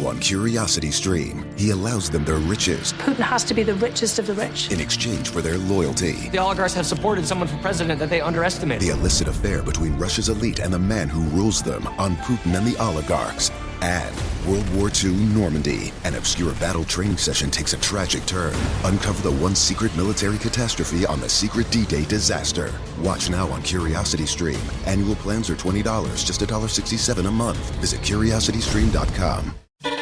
on CuriosityStream. He allows them their riches Putin has to be the richest of the rich. in exchange for their loyalty. The oligarchs have supported someone for president that they underestimate. The illicit affair between Russia's elite and the man who rules them on Putin and the oligarchs. And World War II Normandy. An obscure battle training session takes a tragic turn. Uncover the one secret military catastrophe on the secret D-Day disaster. Watch now on CuriosityStream. Annual plans are $20, just $1.67 a month. Visit CuriosityStream.com.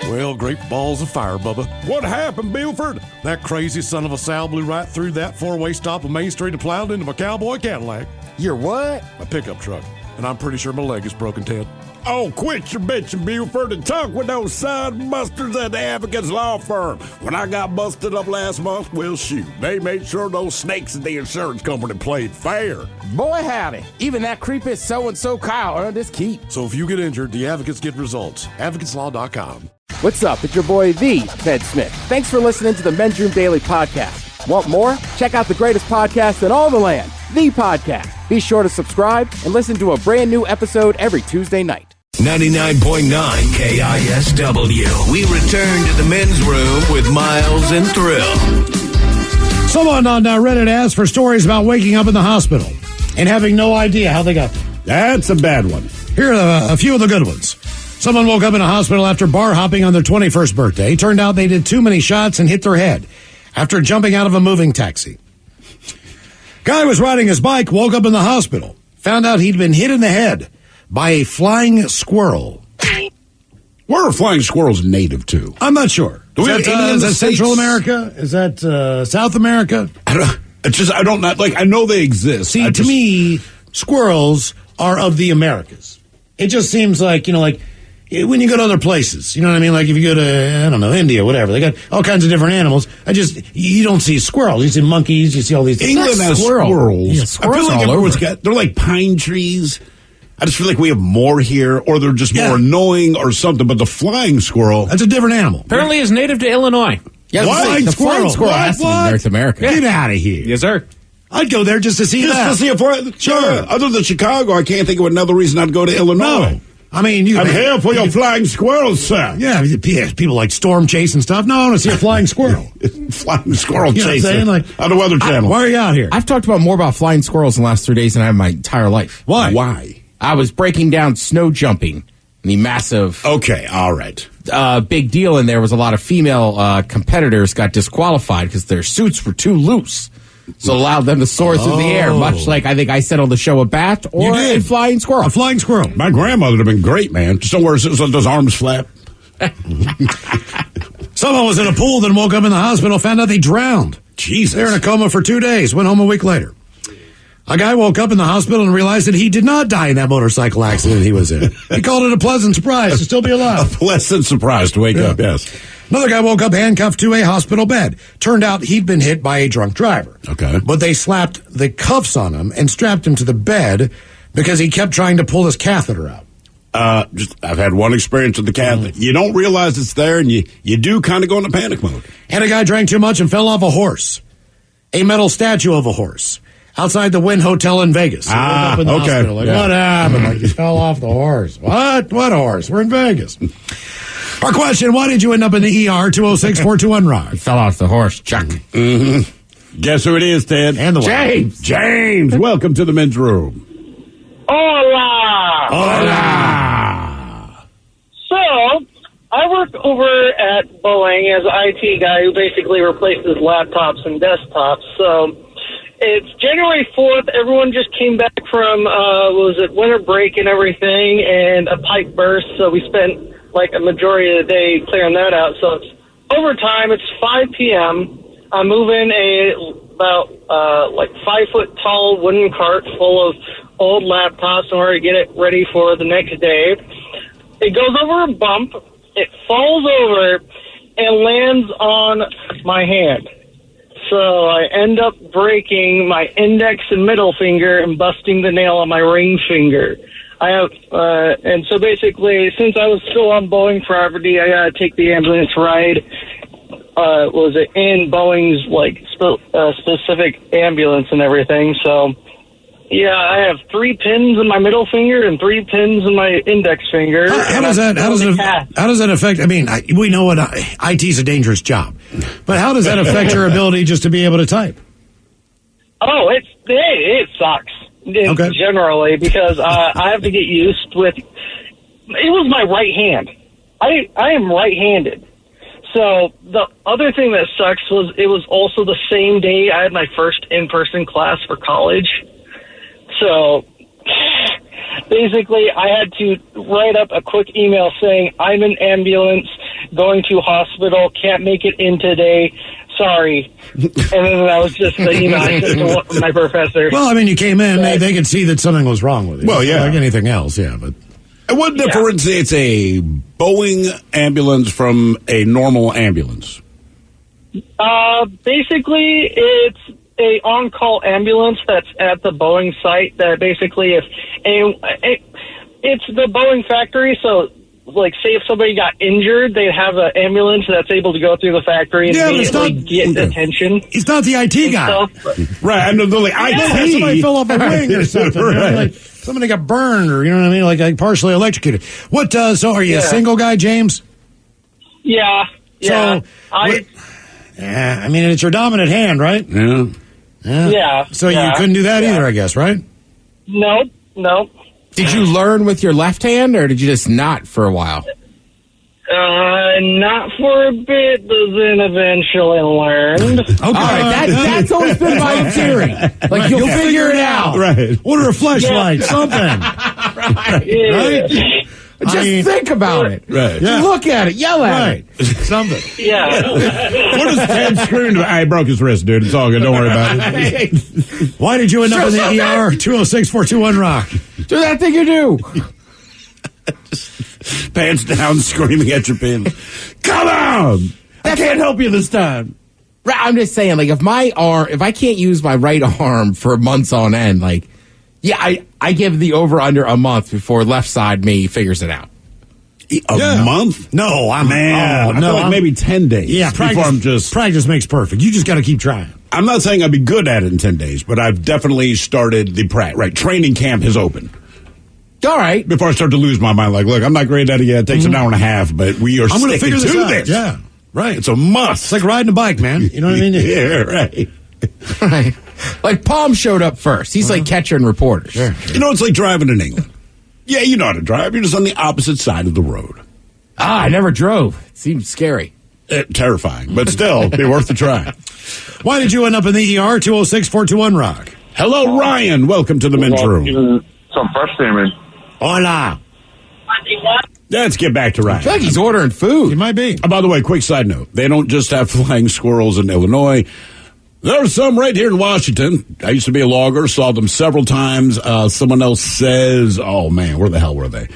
Well, great balls of fire, Bubba. What happened, Buford? That crazy son of a Sal blew right through that four-way stop on Main Street and plowed into my cowboy Cadillac. Your what? My pickup truck. And I'm pretty sure my leg is broken, Ted. Oh, quit your bitching, Buford, and talk with those side busters at the Advocates Law Firm. When I got busted up last month, well, shoot, they made sure those snakes at the insurance company played fair. Boy, howdy. Even that creepy so-and-so Kyle earned his keep. So if you get injured, the advocates get results. AdvocatesLaw.com. What's up? It's your boy, the Ted Smith. Thanks for listening to the Men's Room Daily Podcast. Want more? Check out the greatest podcast in all the land, The Podcast. Be sure to subscribe and listen to a brand new episode every Tuesday night. 99.9 KISW. We return to the men's room with Miles and Thrill. Someone on Reddit asked for stories about waking up in the hospital and having no idea how they got there. That's a bad one. Here are a few of the good ones. Someone woke up in a hospital after bar hopping on their 21st birthday. Turned out they did too many shots and hit their head after jumping out of a moving taxi. Guy was riding his bike, woke up in the hospital. Found out he'd been hit in the head by a flying squirrel. Where are flying squirrels native to? I'm not sure. Do we have any in the Central States? America? Is that South America? I don't know. Like, I know they exist. See, to me, squirrels are of the Americas. It just seems like, like when you go to other places, you know what I mean? Like if you go to, I don't know, India, whatever, they got all kinds of different animals. You don't see squirrels. You see monkeys, you see all these things. England has squirrels. Yeah, I feel like everyone's they're like pine trees. I just feel like we have more here, or they're just more annoying or something. But the flying squirrel, that's a different animal. Apparently is native to Illinois. Yeah, The flying squirrel has to be North America. Get out of here. Yes, sir. I'd go there just to see that. Just to see sure. Other than Chicago, I can't think of another reason I'd go to Illinois. No. I mean, I'm here for your flying squirrels, sir. Yeah, people like storm chase and stuff. No, I want to see a flying squirrel. Flying squirrel You know what I'm chasing saying? Like, on the Weather Channel. Why are you out here? I've talked about more about flying squirrels in the last 3 days than I have my entire life. Why? Why? I was breaking down snow jumping. The massive, Okay, all right. big deal in there was a lot of female competitors got disqualified because their suits were too loose. So it allowed them to soar through the air, much like I think I said on the show a bat or a flying squirrel. A flying squirrel. My grandmother would have been great, man. Just don't wear those arms flap. Someone was in a pool, then woke up in the hospital, found out they drowned. Jesus. They're in a coma for 2 days, went home a week later. A guy woke up in the hospital and realized that he did not die in that motorcycle accident he was in. He called it a pleasant surprise to still be alive. A pleasant surprise to wake up, yes. Another guy woke up handcuffed to a hospital bed. Turned out he'd been hit by a drunk driver. Okay. But they slapped the cuffs on him and strapped him to the bed because he kept trying to pull his catheter out. I've had one experience with the catheter. You don't realize it's there, and you do kind of go into panic mode. And a guy drank too much and fell off a horse. A metal statue of a horse. Outside the Wynn Hotel in Vegas. He woke up in the hospital. Like, what happened? Like, he fell off the horse. What? What horse? We're in Vegas. Our question, why did you end up in the ER? 206-421-ROCK. He fell off the horse, Chuck. Mm-hmm. Guess who it is, Ted? And the James. James, welcome to the men's room. Hola! Hola! So, I work over at Boeing as an IT guy who basically replaces laptops and desktops. So, it's January 4th. Everyone just came back from, winter break and everything, and a pipe burst. So we spent, like, a majority of the day clearing that out. So it's overtime. It's 5 p.m. I'm moving about 5-foot tall wooden cart full of old laptops in order to get it ready for the next day. It goes over a bump. It falls over and lands on my hand. So I end up breaking my index and middle finger and busting the nail on my ring finger. I have, and so basically, since I was still on Boeing for I gotta take the ambulance ride. In Boeing's specific ambulance and everything. So Yeah, I have 3 pins in my middle finger and 3 pins in my index finger. How does that affect? I mean, we know what IT is a dangerous job, but how does that affect your ability just to be able to type? Oh, it sucks. Okay. Generally, because I have to get used with. It was my right hand. I am right-handed. So the other thing that sucks was it was also the same day I had my first in-person class for college. So basically I had to write up a quick email saying, I'm in ambulance, going to hospital, can't make it in today, sorry. And then that was just the email I sent to my professor. Well, I mean, you came in, they could see that something was wrong with you. Well, yeah. Like anything else, yeah, but... And what differentiates a Boeing ambulance from a normal ambulance? Basically, it's a on-call ambulance that's at the Boeing site that basically it's the Boeing factory, so like say if somebody got injured, they'd have an ambulance that's able to go through the factory and immediately get attention. He's not the IT guy. Right, I know the IT. Somebody fell off a wing or something. Right. You know, like somebody got burned or, you know what I mean, like partially electrocuted. What, so are you a single guy, James? Yeah. So, I mean, it's your dominant hand, right? Yeah. So you couldn't do that either, I guess, right? Nope. Did you learn with your left hand, or did you just not for a while? Not for a bit, but then eventually learned. Okay. All right, that's always been my theory. Like, you'll figure it out. Right. Order a fleshlight, something. Right? Just think about it. Right. Just look at it. Yell at it. Something. Yeah. What does Ted scream to? I broke his wrist, dude. It's all good. Don't worry about it. Why did you end up in the ER? 206-421-ROCK. Do that thing you do. Pants down, screaming at your pins. Come on! I can't help you this time. Right, I'm just saying, like, if I can't use my right arm for months on end, like, I give the over-under a month before left side me figures it out. A month? No, I feel like maybe 10 days. Yeah, practice makes perfect. You just got to keep trying. I'm not saying I'd be good at it in 10 days, but I've definitely started the training camp has opened. All right. Before I start to lose my mind, like, look, I'm not great at it yet. It takes an hour and a half, but we are I'm going to figure this out. this. Yeah, right. It's a must. It's like riding a bike, man. You know what I mean? Yeah, right. Right. Like, Palm showed up first. He's like catcher and reporter. Sure. You know, it's like driving in England. Yeah, you know how to drive. You're just on the opposite side of the road. I never drove. It seemed scary. Terrifying, but still, be worth the try. Why did you end up in the ER? 206-421-ROCK. Hello, Ryan. Welcome to the men's room. Some fresh salmon. Hola. Let's get back to Ryan. I feel like he's ordering food. He might be. By the way, quick side note. They don't just have flying squirrels in Illinois. There's some right here in Washington. I used to be a logger, saw them several times. Someone else says, oh, man, where the hell were they?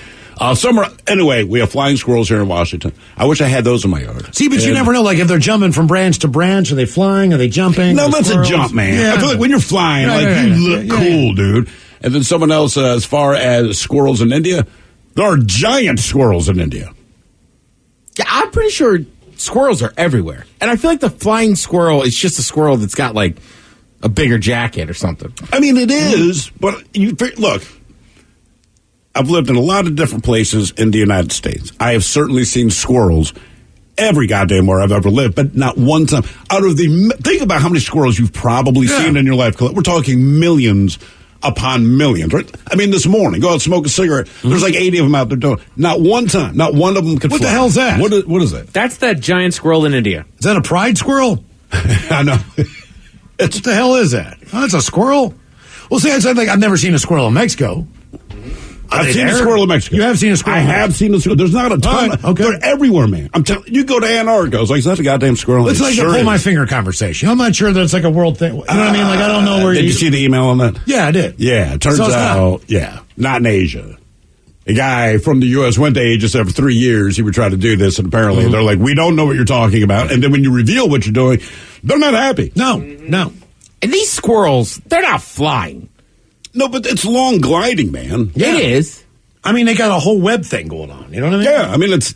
Anyway, we have flying squirrels here in Washington. I wish I had those in my yard. See, but you never know, like, if they're jumping from branch to branch, are they flying? Are they jumping? No, that's a jump, man. Yeah. I feel like when you're flying, you look cool, dude. And then someone else, as far as squirrels in India, there are giant squirrels in India. Yeah, I'm pretty sure squirrels are everywhere. And I feel like the flying squirrel is just a squirrel that's got, like, a bigger jacket or something. I mean, it is, but look, I've lived in a lot of different places in the United States. I have certainly seen squirrels every goddamn where I've ever lived, but not one time. Think about how many squirrels you've probably seen in your life. We're talking millions upon millions, right? I mean, this morning, go out and smoke a cigarette. There's like 80 of them out there doing it. Not one time, not one of them could fly. What the hell's that? What is that? That's that giant squirrel in India. Is that a pride squirrel? I know. What the hell is that? Oh, that's a squirrel? Well, see, I've never seen a squirrel in Mexico. I've seen a squirrel in Mexico. You have seen a squirrel? I have seen a squirrel. There's not a ton. Right, okay. They're everywhere, man. I'm telling you, go to Antarctica. It's like, that's a goddamn squirrel. It's like a pull my finger conversation. I'm not sure that it's like a world thing. You know what I mean? Like, I don't know where Did you see the email on that? Yeah, I did. Yeah, it turns out, not in Asia. A guy from the U.S. went to Asia for 3 years. He would try to do this, and apparently they're like, we don't know what you're talking about. And then when you reveal what you're doing, they're not happy. No. And these squirrels, they're not flying. No, but it's long gliding, man. Yeah. It is. I mean, they got a whole web thing going on. You know what I mean? Yeah, I mean, it's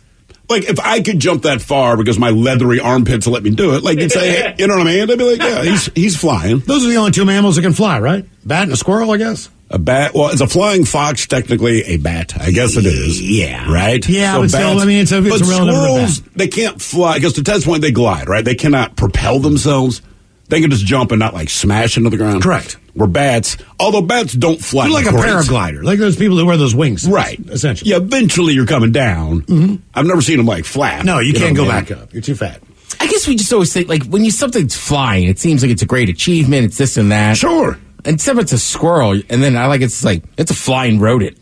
like if I could jump that far because my leathery armpits let me do it, like you'd say, you know what I mean? They'd be like, yeah, he's flying. Those are the only two mammals that can fly, right? Bat and a squirrel, I guess. A bat? Well, is a flying fox technically a bat? I guess it is. Yeah. Right? Yeah, so but still, I mean, it's a but relative squirrels, bat. they can't fly, because to Ted's point, they glide, right? They cannot propel themselves. They can just jump and not, like, smash into the ground. Correct. Where bats, although bats don't fly You're like a great. paraglider, like those people who wear those wings. Right. Essentially. Yeah, eventually you're coming down. Mm-hmm. I've never seen them, like, flap. No, you can't know go what I back mean? up. You're too fat. I guess we just always think, like, when something's flying, it seems like it's a great achievement. It's this and that. Sure. Except it's a squirrel, and then it's a flying rodent.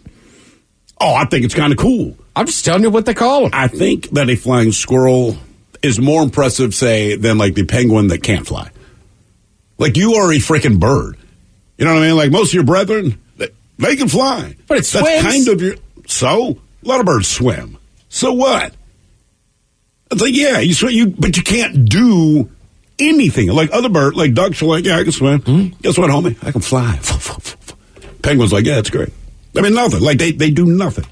Oh, I think it's kind of cool. I'm just telling you what they call them. I think that a flying squirrel is more impressive, say, than, like, the penguin that can't fly. Like, you are a freaking bird. You know what I mean? Like, most of your brethren, they can fly. But it swims. That's kind of your... So? A lot of birds swim. So what? It's like, yeah, you swim, but you can't do anything. Like other birds, like ducks are like, yeah, I can swim. Mm-hmm. Guess what, homie? I can fly. Penguins like, yeah, it's great. I mean, nothing. Like, they do nothing.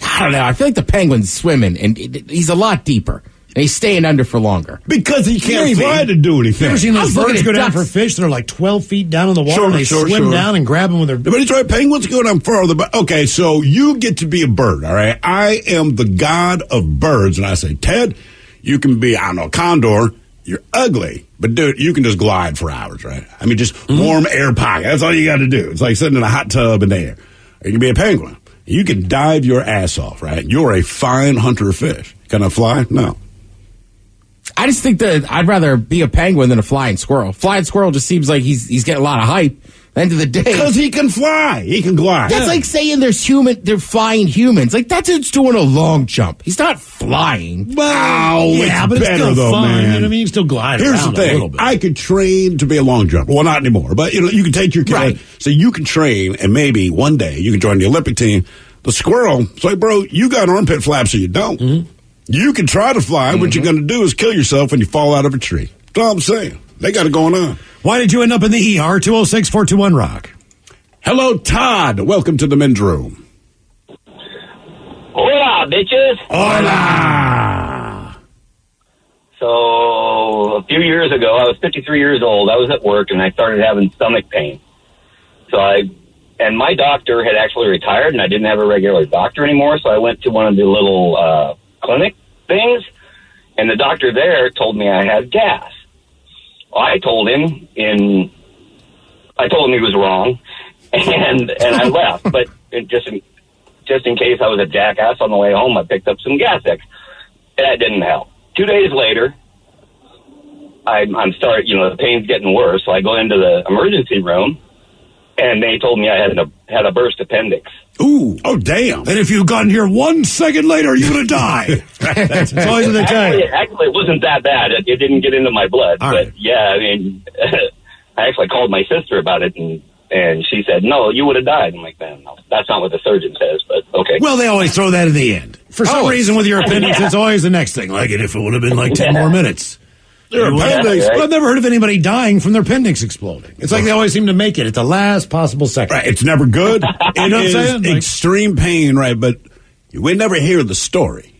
I don't know. I feel like the penguin's swimming, and he's a lot deeper. And he's staying under for longer. Because he can't fly to do anything. You ever seen those birds go down ducks. for fish that are like 12 feet down in the water? Sure, and they swim down and grab them with their... But he's right. Penguins go down further. But okay, so you get to be a bird, all right? I am the god of birds. And I say, Ted, you can be, I don't know, a condor. You're ugly. But, dude, you can just glide for hours, right? I mean, just warm air pocket. That's all you got to do. It's like sitting in a hot tub in the air. Or you can be a penguin. You can dive your ass off, right? You're a fine hunter of fish. Can I fly? No. I just think that I'd rather be a penguin than a flying squirrel. Flying squirrel just seems like he's getting a lot of hype. At the end of the day, because he can fly, he can glide. That's like saying they're flying humans. Like that dude's doing a long jump. He's not flying. Wow, yeah, but better, it's still though, fun. man. You know what I mean? You still glide Here's around the thing. a little bit. I could train to be a long jumper. Well, not anymore. But you can take your kid. Right. So you can train, and maybe one day you can join the Olympic team. The squirrel, it's like, bro, you got armpit flaps or you don't. Mm-hmm. You can try to fly. What you're going to do is kill yourself when you fall out of a tree. That's all I'm saying. They got it going on. Why did you end up in the ER? 206-421-ROCK. Hello, Todd. Welcome to the men's room. Hola, bitches. Hola. So, a few years ago, I was 53 years old. I was at work, and I started having stomach pain. And my doctor had actually retired, and I didn't have a regular doctor anymore, so I went to one of the little clinic things, and the doctor there told me I had gas. Well, I told him he was wrong, and I left. But just in case I was a jackass on the way home, I picked up some gas X. That didn't help. 2 days later, the pain's getting worse, so I go into the emergency room, and they told me I had a burst appendix. Ooh. Oh, damn. And if you'd gotten here 1 second later, you would have died. That's always what they tell you. Actually, it wasn't that bad. It didn't get into my blood. All but, right. yeah, I mean, I actually called my sister about it, and she said, no, you would have died. I'm like, man, no, that's not what the surgeon says, but okay. Well, they always throw that at the end. For some reason with your appendix, it's always the next thing. Like if it would have been like 10 more minutes. Their appendix. right? Well, I've never heard of anybody dying from their appendix exploding. It's like they always seem to make it at the last possible second. Right, it's never good. You know what I'm saying? Like- extreme pain, right? But you would never hear the story.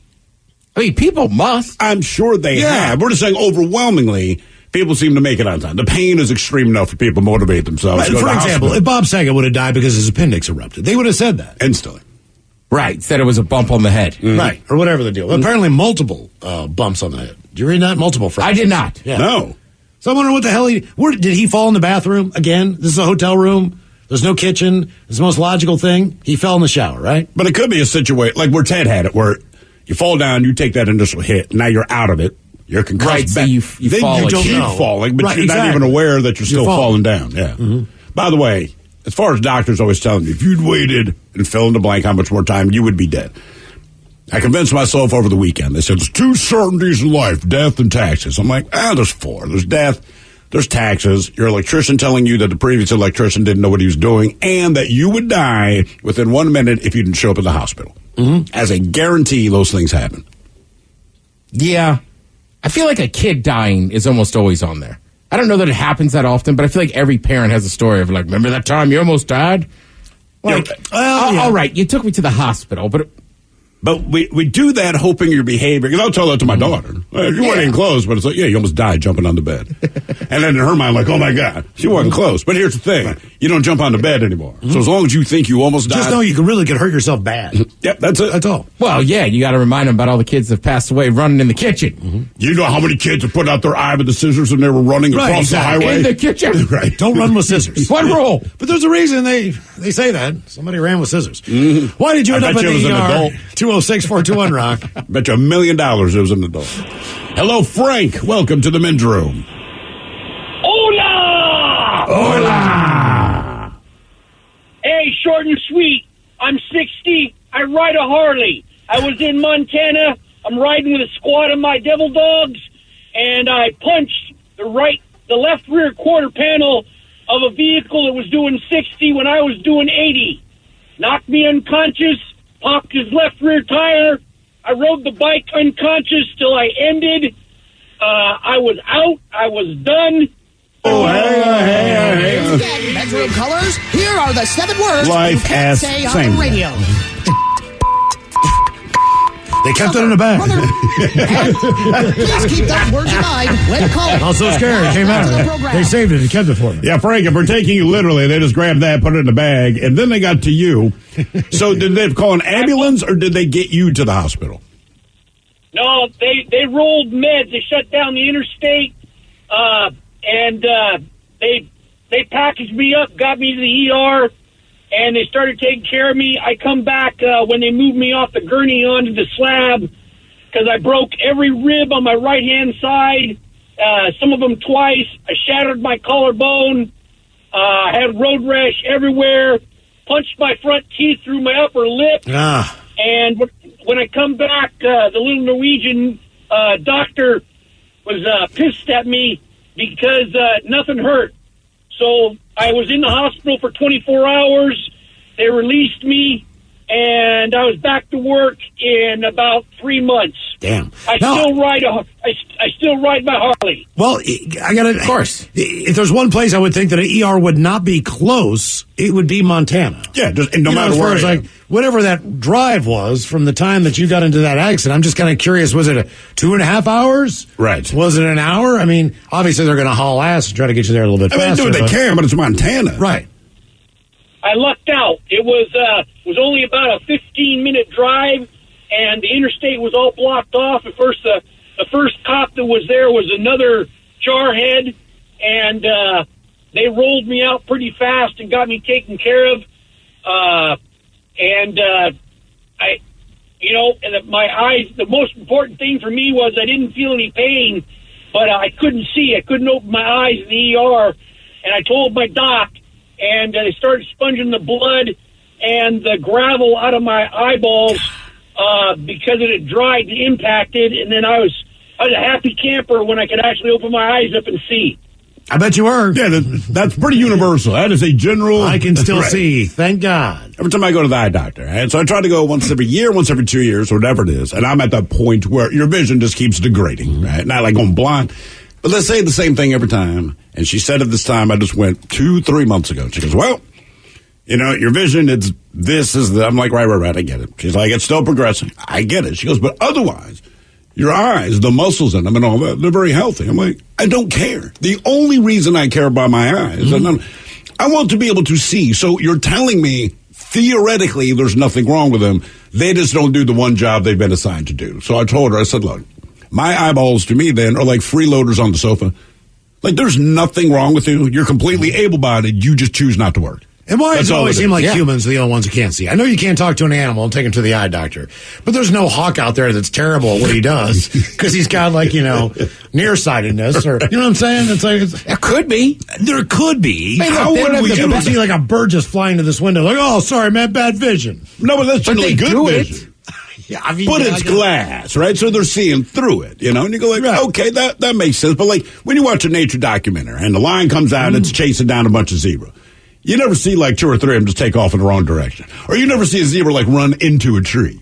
I mean, people must. I'm sure they have. We're just saying overwhelmingly, people seem to make it on time. The pain is extreme enough for people to motivate themselves. Right, to go to for the example, hospital. if Bob Saget would have died because his appendix erupted, they would have said that. Instantly. Right, said it was a bump on the head. Right, or whatever the deal. Apparently multiple bumps on the head. Did you read that? Multiple fractures. I did not. Yeah. No. So I'm wondering what the hell did he fall in the bathroom again? This is a hotel room. There's no kitchen. It's the most logical thing. He fell in the shower, right? But it could be a situation like where Ted had it, where you fall down, you take that initial hit, now you're out of it. You're concussed Right, so back. you then fall you again. keep falling, but Right, you're not exactly. even aware that you're still falling. falling down. Yeah. By the way, as far as doctors always telling you, if you'd waited and fill in the blank how much more time, you would be dead. I convinced myself over the weekend. They said there's 2 certainties in life, death and taxes. I'm like, there's 4. There's death, there's taxes, your electrician telling you that the previous electrician didn't know what he was doing, and that you would die within 1 minute if you didn't show up at the hospital. As a guarantee, those things happen. Yeah. I feel like a kid dying is almost always on there. I don't know that it happens that often, but I feel like every parent has a story of like, remember that time you almost died? Like, well, yeah. all right, you took me to the hospital, but But we do that hoping your behavior, because I'll tell that to my daughter. Well, you weren't even close, but it's like, yeah, you almost died jumping on the bed. And then in her mind, like, oh my God, she wasn't close. But here's the thing, you don't jump on the bed anymore. So as long as you think you almost died. Just know you could hurt yourself bad. Yep, that's it. That's all. Well, yeah, you got to remind them about all the kids that passed away running in the kitchen. You know how many kids have put out their eye with the scissors and they were running across the highway? In the kitchen. Right. Don't run with scissors. What rule? But there's a reason they say that. Somebody ran with scissors. Why did you end up in the ER? 206-421 Rock. Bet you $1 million it was an adult. Hello, Frank. Welcome to the men's room. Hola! Hola! Hey, short and sweet. I'm 60. I ride a Harley. I was in Montana. I'm riding with a squad of my devil dogs, and I punched the left rear quarter panel of a vehicle that was doing 60 when I was doing 80. Knocked me unconscious, popped his left rear tire. I rode the bike unconscious till I ended. I was out. I was done. Oh, hey. Again, Metro Colors, here are the 7 words Life you can't as say on same. the radio. They kept it in the bag. Please keep those words in mind when calling. I was so scared. It came out. They saved it and kept it for me. Yeah, Frank, if we're taking you literally, they just grabbed that, put it in the bag, and then they got to you. So did they call an ambulance, or did they get you to the hospital? No, they rolled meds. They shut down the interstate, and they packaged me up, got me to the ER, and they started taking care of me. I come back when they moved me off the gurney onto the slab because I broke every rib on my right-hand side, some of them twice. I shattered my collarbone, had road rash everywhere, punched my front teeth through my upper lip. And when I come back, the little Norwegian doctor was pissed at me because nothing hurt. So I was in the hospital for 24 hours. They released me, and I was back to work in about 3 months. Damn. I still ride my Harley. Well, I got to. Of course. If there's one place I would think that an ER would not be close, it would be Montana. Yeah, just no matter as where. Far as like whatever that drive was from the time that you got into that accident, I'm just kind of curious. Was it a 2.5 hours? Right. Was it an hour? I mean, obviously they're going to haul ass and try to get you there a little bit faster. They do what they can, but it's Montana. Right. I lucked out. It was only about a 15-minute drive, and the interstate was all blocked off. At first, the first cop that was there was another jarhead, and they rolled me out pretty fast and got me taken care of. My eyes. The most important thing for me was I didn't feel any pain, but I couldn't see. I couldn't open my eyes in the ER, and I told my doc. And they started sponging the blood and the gravel out of my eyeballs because it had dried and impacted. And then I was a happy camper when I could actually open my eyes up and see. I bet you were. Yeah, that's pretty universal. That is a general. I can still right. see. Thank God. Every time I go to the eye doctor, and so I try to go once every year, once every 2 years, whatever it is. And I'm at that point where your vision just keeps degrading, right? Not like going blind. But let's say the same thing every time. And she said at this time, I just went 2-3 months ago. She goes, well, your vision, I'm like, right, I get it. She's like, it's still progressing. I get it. She goes, but otherwise, your eyes, the muscles in them and all that, they're very healthy. I'm like, I don't care. The only reason I care about my eyes, I want to be able to see. So you're telling me, theoretically, there's nothing wrong with them. They just don't do the one job they've been assigned to do. So I told her, I said, look, my eyeballs to me then are like freeloaders on the sofa. Like there's nothing wrong with you. You're completely able-bodied. You just choose not to work. And why does it always seem like humans are the only ones who can't see? I know you can't talk to an animal and take him to the eye doctor, but there's no hawk out there that's terrible at what he does because he's got nearsightedness or, you know what I'm saying? It could be. There could be. Hey, look, how would we ever see like a bird just flying to this window? Like, oh, sorry, man, bad vision. No, but that's generally good vision. Yeah, I mean, but it's glass, right? So they're seeing through it, and you go like, okay, that makes sense. But like when you watch a nature documentary and the lion comes out and it's chasing down a bunch of zebra, you never see like 2 or 3 of them just take off in the wrong direction. Or you never see a zebra like run into a tree.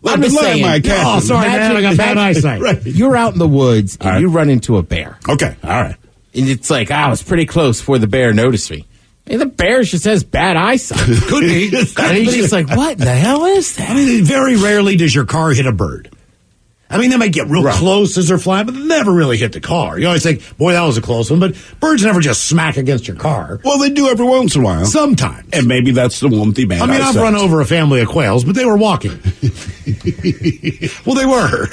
Like, I'm just saying, oh, sorry, man, I got bad eyesight. Right. You're out in the woods and you run into a bear. Okay, all right. And it's like, it's pretty close before the bear noticed me. Hey, the bears just has bad eyesight. Could be. And he's just like, what the hell is that? I mean, very rarely does your car hit a bird. I mean, they might get real close as they're flying, but they never really hit the car. You always think, boy, that was a close one, but birds never just smack against your car. Well, they do every once in a while. Sometimes. And maybe that's the one with the bad I mean, I've eyesight. run over a family of quails, but they were walking. Well, they were.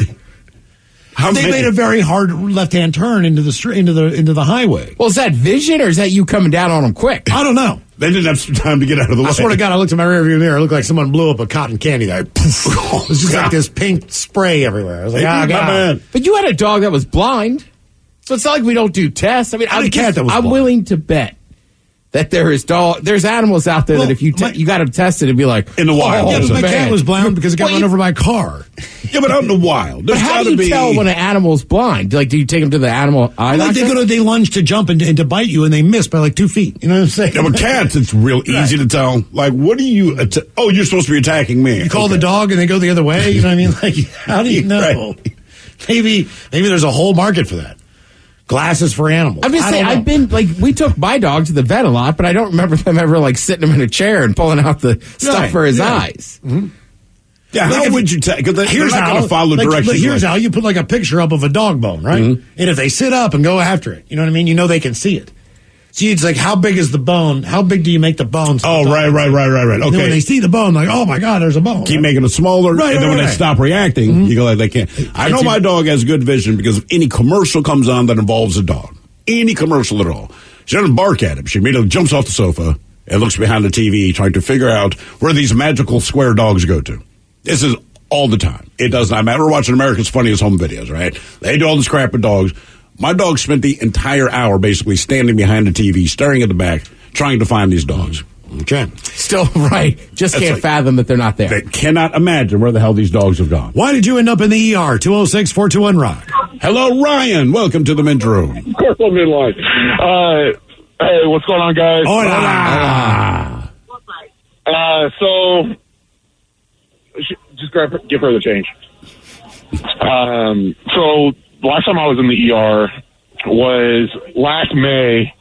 They made a very hard left-hand turn into the highway. Well, is that vision or is that you coming down on them quick? I don't know. They didn't have some time to get out of the way. I swear to God, I looked in my rearview mirror. It looked like someone blew up a cotton candy there. It was just like this pink spray everywhere. I was like, God. Man. But you had a dog that was blind, so it's not like we don't do tests. I mean, I had a cat that was blind. willing to bet that there's animals out there that if you got them tested, it'd be like in the wild. Yeah, but my cat was blind because it got run over by a car. Yeah, but out in the wild. But how do you tell when an animal's blind? Like, do you take them to the animal eye doctor? They lunge to jump and to bite you, and they miss by like 2 feet. You know what I'm saying? Yeah, but cats, it's real easy to tell. Like, what are you? You're supposed to be attacking me. You call the dog, and they go the other way. You know what I mean? Like, how do you know? Right. Maybe there's a whole market for that. Glasses for animals. I'm just saying, we took my dog to the vet a lot, but I don't remember them ever like sitting him in a chair and pulling out the stuff for his eyes. Mm-hmm. Yeah, how would you take? Because they're not going to follow directions. Here's how you put like a picture up of a dog bone, right? Mm-hmm. And if they sit up and go after it, you know what I mean? You know they can see it. See, it's like, how big is the bone? How big do you make the bones? Oh, right. Okay. And then when they see the bone, like, oh my God, there's a bone. Keep making it smaller, and then when they stop reacting, you go like, they can't. I know my dog has good vision because if any commercial comes on that involves a dog, any commercial at all, she doesn't bark at him. She immediately jumps off the sofa and looks behind the TV trying to figure out where these magical square dogs go to. This is all the time. It does not matter. We're watching America's Funniest Home Videos, right? They do all this crap with dogs. My dog spent the entire hour basically standing behind the TV, staring at the back, trying to find these dogs. Okay. Still, right. Just can't fathom that they're not there. They cannot imagine where the hell these dogs have gone. Why did you end up in the ER? 206-421-ROCK. Hello, Ryan. Welcome to the men's room. Of course I'm in line. Hey, what's going on, guys? So, just give her the change. So, the last time I was in the ER was last May.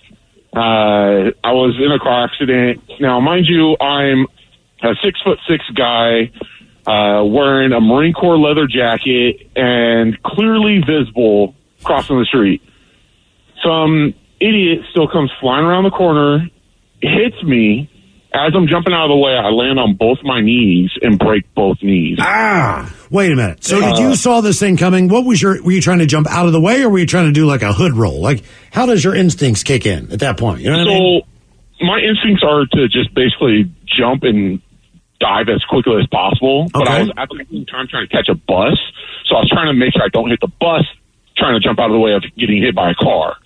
I was in a car accident. Now, mind you, I'm a 6'6" guy wearing a Marine Corps leather jacket and clearly visible crossing the street. Some idiot still comes flying around the corner, hits me. As I'm jumping out of the way, I land on both my knees and break both knees. Wait a minute. So did you saw this thing coming? Were you trying to jump out of the way, or were you trying to do like a hood roll? Like, how does your instincts kick in at that point? You know what I mean? My instincts are to just basically jump and dive as quickly as possible. But I was at the same time trying to catch a bus. So I was trying to make sure I don't hit the bus, trying to jump out of the way of getting hit by a car.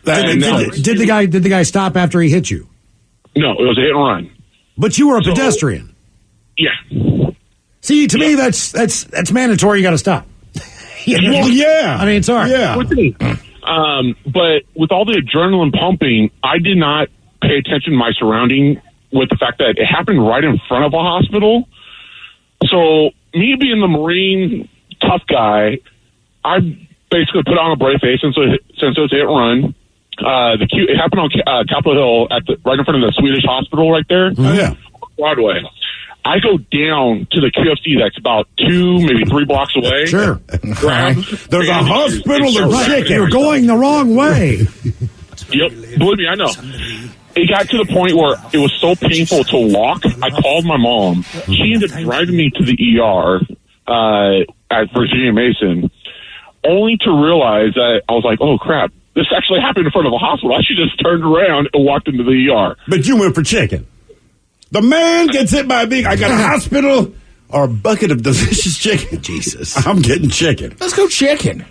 Did the guy stop after he hit you? No, it was a hit and run. But you were a pedestrian. Yeah. See, to me, that's mandatory. You got to stop. Well, yeah. I mean, it's hard. Yeah. But with all the adrenaline pumping, I did not pay attention to my surrounding with the fact that it happened right in front of a hospital. So me being the Marine tough guy, I basically put on a brave face since it was a hit and run. It happened on Capitol Hill right in front of the Swedish hospital right there. Oh, yeah. Broadway. I go down to the QFC that's about 2, maybe 3 blocks away. Sure. There's a hospital. You're going the wrong way. Yep. Believe me, I know. It got to the point where it was so painful to walk. I called my mom. She ended up driving me to the ER at Virginia Mason, only to realize that I was like, oh, crap. This actually happened in front of a hospital. I should just turned around and walked into the ER. But you went for chicken. The man gets hit by a big, I got a hospital or a bucket of delicious chicken. Jesus. I'm getting chicken. Let's go chicken.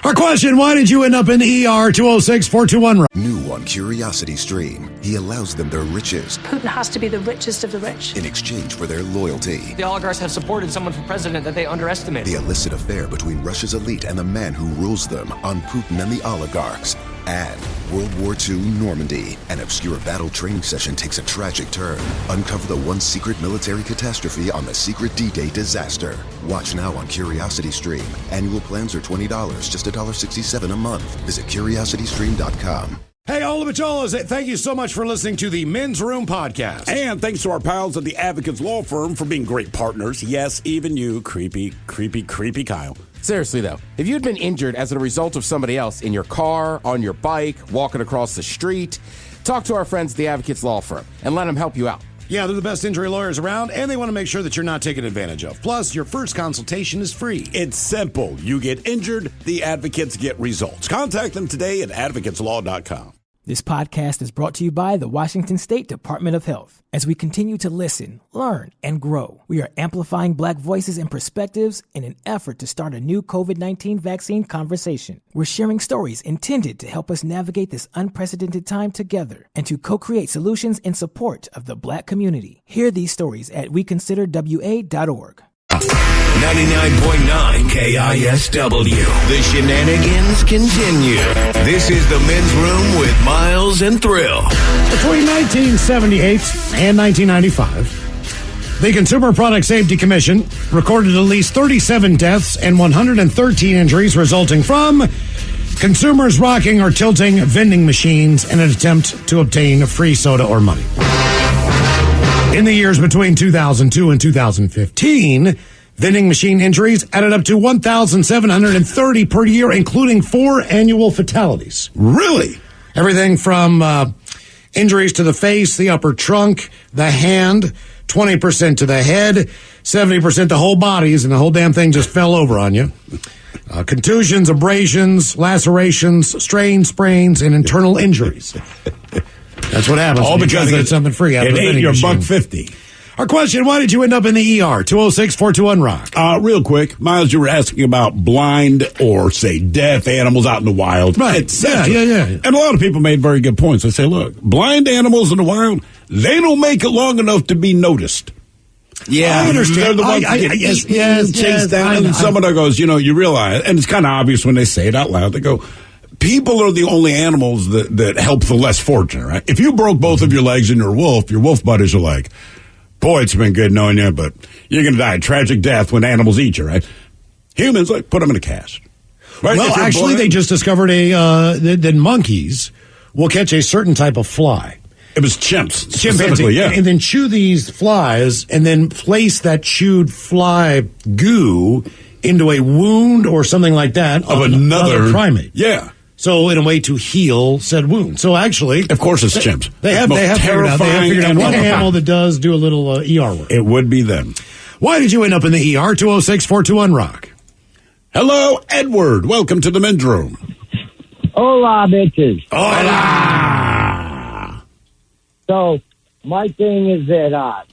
Our question, why did you end up in the ER? 206-421-ROCK. New on Curiosity Stream, he allows them their riches Putin has to be the richest of the rich. in exchange for their loyalty. The oligarchs have supported someone for president that they underestimate. The illicit affair between Russia's elite and the man who rules them on Putin and the oligarchs. And World War II Normandy. An obscure battle training session takes a tragic turn. Uncover the one secret military catastrophe on the secret D-Day disaster. Watch now on Curiosity Stream. Annual plans are $20, just $1.67 a month. Visit CuriosityStream.com. Hey, all of it, thank you so much for listening to the Men's Room podcast. And thanks to our pals at the Advocates Law Firm for being great partners. Yes, even you, creepy Kyle. Seriously, though, if you'd been injured as a result of somebody else in your car, on your bike, walking across the street, talk to our friends at the Advocates Law Firm and let them help you out. Yeah, they're the best injury lawyers around, and they want to make sure that you're not taken advantage of. Plus, your first consultation is free. It's simple. You get injured, the advocates get results. Contact them today at advocateslaw.com. This podcast is brought to you by the Washington State Department of Health. As we continue to listen, learn, and grow, we are amplifying Black voices and perspectives in an effort to start a new COVID-19 vaccine conversation. We're sharing stories intended to help us navigate this unprecedented time together and to co-create solutions in support of the Black community. Hear these stories at weconsiderwa.org. 99.9 KISW. The shenanigans continue. This is the Men's Room with Miles and Thrill. Between 1978 and 1995, the Consumer Product Safety Commission recorded at least 37 deaths and 113 injuries resulting from consumers rocking or tilting vending machines in an attempt to obtain free soda or money. In the years between 2002 and 2015, vending machine injuries added up to 1,730 per year, including 4 annual fatalities. Really? Everything from injuries to the face, the upper trunk, the hand, 20% to the head, 70% to whole bodies, and the whole damn thing just fell over on you. Contusions, abrasions, lacerations, strains, sprains, and internal injuries. That's what happens. All because you get something free out of it the ate vending your machine. $1.50. Our question, why did you end up in the ER? 206-421-ROCK. Real quick, Miles, you were asking about blind or, say, deaf animals out in the wild. Right. Yeah. And a lot of people made very good points. They say, look, blind animals in the wild, they don't make it long enough to be noticed. Yeah, I understand. They're the ones that get chased down. And someone goes, you realize, and it's kind of obvious when they say it out loud, they go, people are the only animals that help the less fortunate, right? If you broke both of your legs and you're a wolf, your wolf buddies are like, boy, it's been good knowing you, but you're going to die a tragic death when animals eat you, right? Humans, like, put them in a cast. Right? Well, actually, they just discovered that monkeys will catch a certain type of fly. It was chimps, specifically, yeah. And then chew these flies and then place that chewed fly goo into a wound or something like that of another primate. Yeah. So in a way to heal said wound. So actually, of course, it's chimps. They have figured out one animal that does do a little ER work. It would be them. Why did you end up in the ER? 206-421-ROCK. Hello, Edward. Welcome to the Men's Room. Hola, bitches. Hola. So my thing is that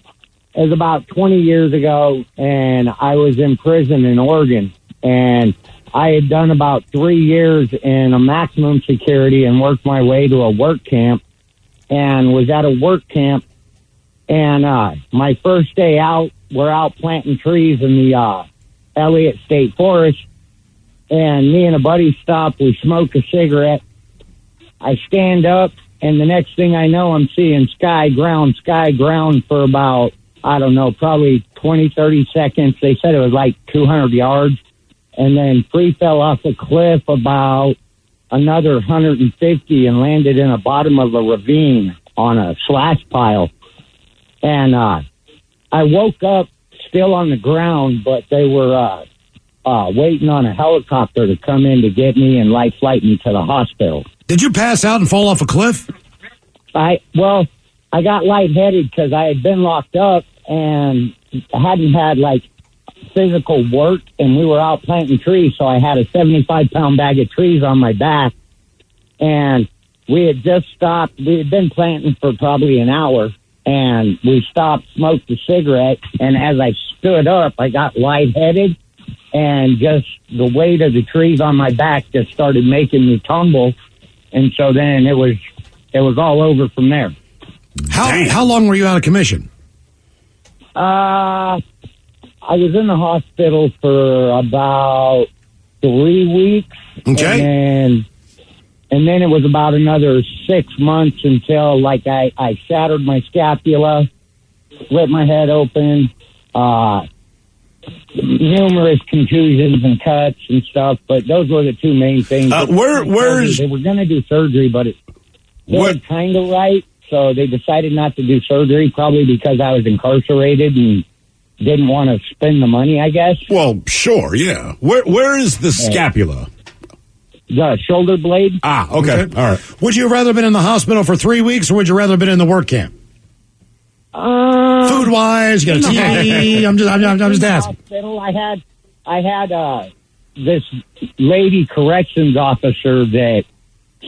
it was about 20 years ago, and I was in prison in Oregon, and I had done about 3 years in a maximum security and worked my way to a work camp, and was at a work camp. And my first day out, we're out planting trees in the Elliott State Forest, and me and a buddy stop. We smoke a cigarette. I stand up, and the next thing I know, I'm seeing sky ground for about, I don't know, probably 20, 30 seconds. They said it was like 200 yards. And then free fell off a cliff about another 150 and landed in the bottom of a ravine on a slash pile. And I woke up still on the ground, but they were waiting on a helicopter to come in to get me and life flight me to the hospital. Did you pass out and fall off a cliff? I got lightheaded because I had been locked up and hadn't had physical work, and we were out planting trees, so I had a 75-pound bag of trees on my back, and we had just stopped. We had been planting for probably an hour, and we stopped, smoked a cigarette, and as I stood up, I got lightheaded, and just the weight of the trees on my back just started making me tumble, and so then it was all over from there. How long were you out of commission? I was in the hospital for about 3 weeks. Okay. And then it was about another 6 months until I shattered my scapula, split my head open, numerous contusions and cuts and stuff, but those were the two main things. They were going to do surgery, but They were kind of right, so they decided not to do surgery, probably because I was incarcerated and didn't want to spend the money, I guess. Well, sure, yeah. Where is the scapula? The shoulder blade. Ah, okay. All right. Would you have rather been in the hospital for 3 weeks, or would you rather have been in the work camp? Food wise, you got a TV. I'm just asking. Hospital, I had this lady corrections officer that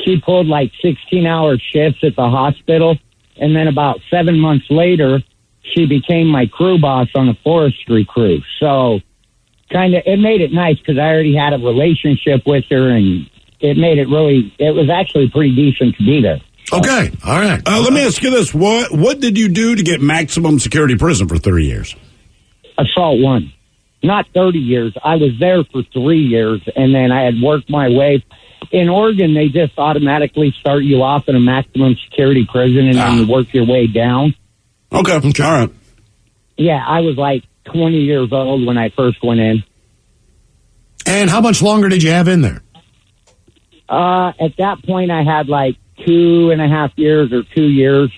she pulled like 16-hour shifts at the hospital, and then about 7 months later, she became my crew boss on a forestry crew. So, it made it nice because I already had a relationship with her, and it made it was actually pretty decent to be there. Okay, all right. Let me ask you this: what did you do to get maximum security prison for 30 years? Assault 1. Not 30 years. I was there for 3 years, and then I had worked my way. In Oregon, they just automatically start you off in a maximum security prison, and then you work your way down. Okay, all right. Yeah, I was like 20 years old when I first went in. And how much longer did you have in there? At that point, I had like 2.5 years or 2 years.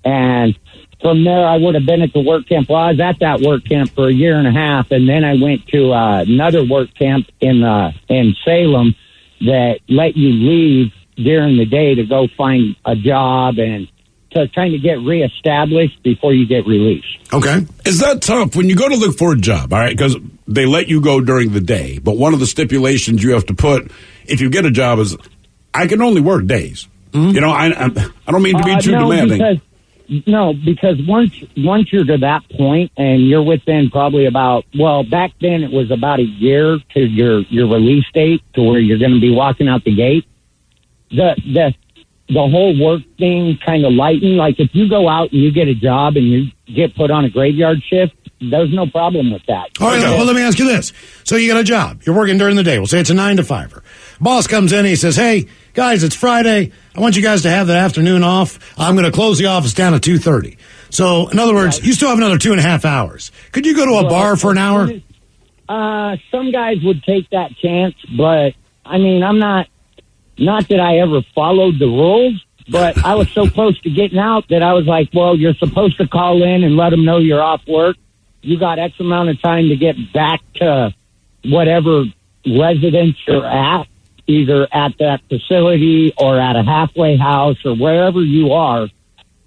And from there, I would have been at the work camp. Well, I was at that work camp for 1.5 years, and then I went to another work camp in Salem that let you leave during the day to go find a job and to kind of get reestablished before you get released. Okay. Is that tough when you go to look for a job, all right? Because they let you go during the day, but one of the stipulations you have to put if you get a job is, I can only work days. Mm-hmm. You know, I don't mean to be too demanding. Because once you're to that point and you're within probably back then it was about a year to your release date to where you're going to be walking out the gate. The whole work thing kind of lightened. Like if you go out and you get a job and you get put on a graveyard shift, there's no problem with that. All right, well, let me ask you this. So you got a job. You're working during the day. We'll say it's a 9 to 5. Boss comes in and he says, hey, guys, it's Friday. I want you guys to have that afternoon off. I'm going to close the office down at 2:30. So, in other words, you still have another 2.5 hours. Could you go to a bar for an hour? Some guys would take that chance, but, I mean, I'm not that I ever followed the rules, but I was so close to getting out that I was like, well, you're supposed to call in and let them know you're off work. You got X amount of time to get back to whatever residence you're at, either at that facility or at a halfway house or wherever you are.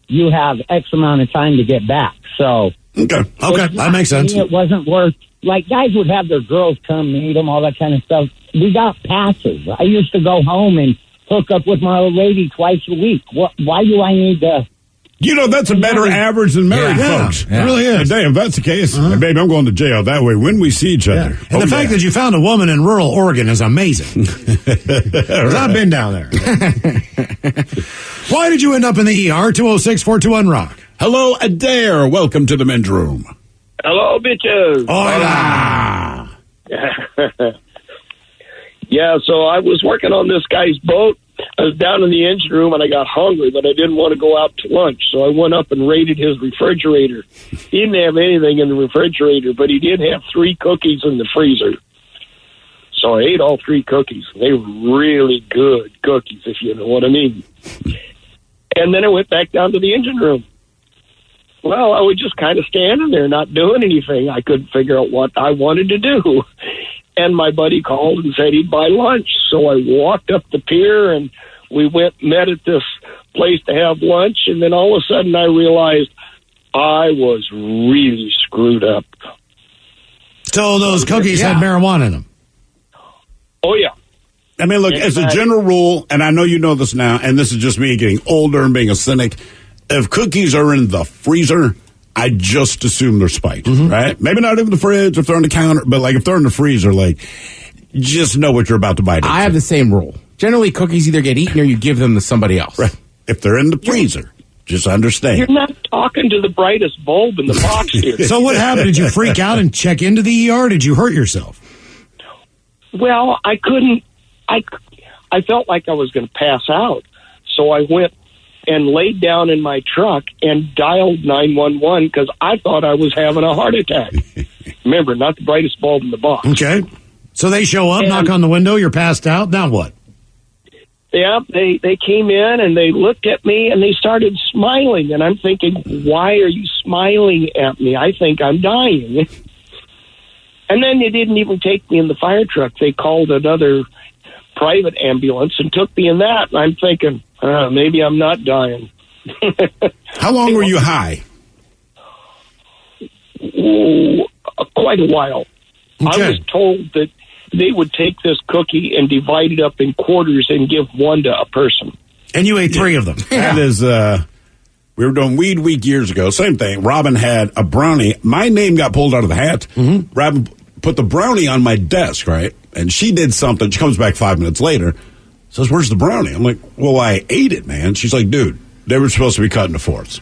You have X amount of time to get back. So, okay, that makes sense. It wasn't worth, like, guys would have their girls come meet them, all that kind of stuff. We got passes. I used to go home and hook up with my old lady twice a week. Why do I need to? You know, that's a better average than married folks. Yeah. It really is. Hey, Dave, if that's the case, hey, baby, I'm going to jail. That way, when we see each other. And the fact that you found a woman in rural Oregon is amazing. 'Cause I've been down there. Why did you end up in the ER? 206-421-ROCK. Hello, Adair. Welcome to the men's room. Hello, bitches. Hola. Yeah, so I was working on this guy's boat. I was down in the engine room and I got hungry, but I didn't want to go out to lunch. So I went up and raided his refrigerator. He didn't have anything in the refrigerator, but he did have 3 cookies in the freezer. So I ate all 3 cookies. They were really good cookies, if you know what I mean. And then I went back down to the engine room. Well, I was just kind of standing there, not doing anything. I couldn't figure out what I wanted to do. And my buddy called and said he'd buy lunch. So I walked up the pier and we met at this place to have lunch. And then all of a sudden I realized I was really screwed up. So those cookies had marijuana in them. Oh, yeah. I mean, look, as a general rule, and I know you know this now, and this is just me getting older and being a cynic, if cookies are in the freezer, I just assume they're spiked, right? Maybe not even the fridge if they're on the counter, but like if they're in the freezer, like just know what you're about to bite into. I have the same rule. Generally, cookies either get eaten or you give them to somebody else. Right. If they're in the freezer, just understand. You're not talking to the brightest bulb in the box here. So what happened? Did you freak out and check into the ER? Did you hurt yourself? Well, I couldn't. I felt like I was going to pass out. So I went and laid down in my truck and dialed 911 because I thought I was having a heart attack. Remember, not the brightest bulb in the box. Okay. So they show up, knock on the window, you're passed out. Now what? Yeah, they came in and they looked at me and they started smiling. And I'm thinking, why are you smiling at me? I think I'm dying. And then they didn't even take me in the fire truck. They called another private ambulance and took me in that. And I'm thinking, maybe I'm not dying. How long were you high? Quite a while. Okay. I was told that they would take this cookie and divide it up in quarters and give one to a person. And you ate 3 of them. That is, we were doing Weed Week years ago. Same thing. Robin had a brownie. My name got pulled out of the hat. Mm-hmm. Robin put the brownie on my desk, right? And she did something. She comes back 5 minutes later, says, "Where's the brownie?" I'm like, "Well, I ate it, man." She's like, "Dude, they were supposed to be cut into 4ths.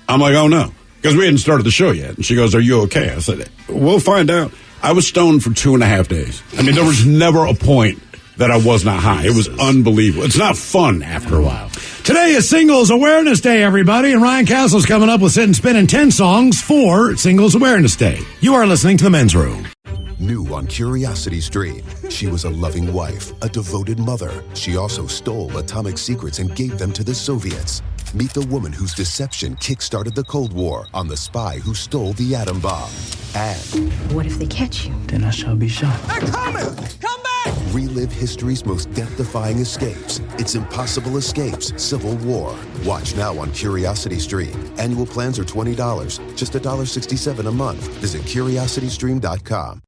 I'm like, "Oh, no." Because we hadn't started the show yet. And she goes, "Are you okay?" I said, "We'll find out." I was stoned for 2.5 days. I mean, there was never a point that I was not high. It was unbelievable. It's not fun after a while. Today is Singles Awareness Day, everybody, and Ryan Castle's coming up with Sit and Spin in 10 songs for Singles Awareness Day. You are listening to The Men's Room. New on Curiosity Stream, she was a loving wife, a devoted mother. She also stole atomic secrets and gave them to the Soviets. Meet the woman whose deception kick-started the Cold War on the spy who stole the atom bomb. And what if they catch you? Then I shall be shot. They're coming! Come back! relive history's most death-defying escapes. It's Impossible Escapes, Civil War. Watch now on Curiosity Stream. Annual plans are $20, just $1.67 a month. Visit CuriosityStream.com.